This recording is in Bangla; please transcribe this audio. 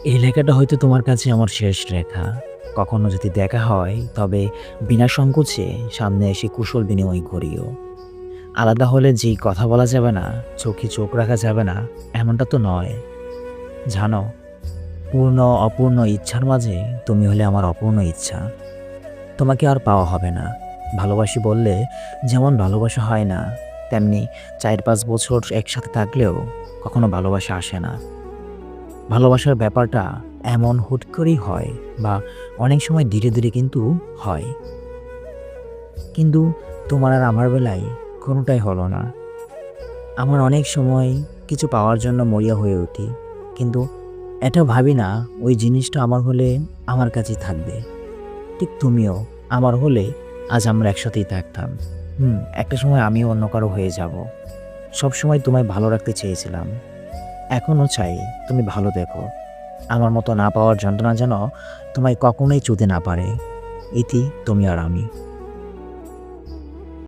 এই লেখাটা হয়তো তোমার কাছে আমার শেষ লেখা। কখনো যদি দেখা হয় তবে বিনা সংকোচে সামনে এসে কুশল বিনিময় করিও। আলাদা হলে যেই কথা বলা যাবে না, চোখে চোখ রাখা যাবে না, এমনটা তো নয়। জানো, পূর্ণ অপূর্ণ ইচ্ছার মাঝে তুমি হলে আমার অপূর্ণ ইচ্ছা। তোমাকে আর পাওয়া হবে না। ভালোবাসি বললে যেমন ভালোবাসা হয় না, তেমনি ৪-৫ বছর একসাথে থাকলেও কখনো ভালোবাসা আসে না। ভালোবাসার ব্যাপারটা এমন হুট করেই হয় বা অনেক সময় ধীরে ধীরে কিন্তু হয়। কিন্তু তোমার আর আমার বেলায় কোনোটাই হলো না। আমার অনেক সময় কিছু পাওয়ার জন্য মরিয়া হয়ে উঠি, কিন্তু এটাও ভাবি না ওই জিনিসটা আমার হলে আমার কাছেই থাকবে। ঠিক তুমিও আমার হলে আজ আমরা একসাথেই থাকতাম। একটা সময় আমিও অন্য কারো হয়ে যাব। সবসময় তোমায় ভালো রাখতে চেয়েছিলাম, এখনও চাই তুমি ভালো দেখো। আমার মতো না পাওয়ার যন্ত্রণা যেন তোমায় কখনোই চুতে না পারে। ইতি তুমি আর আমি।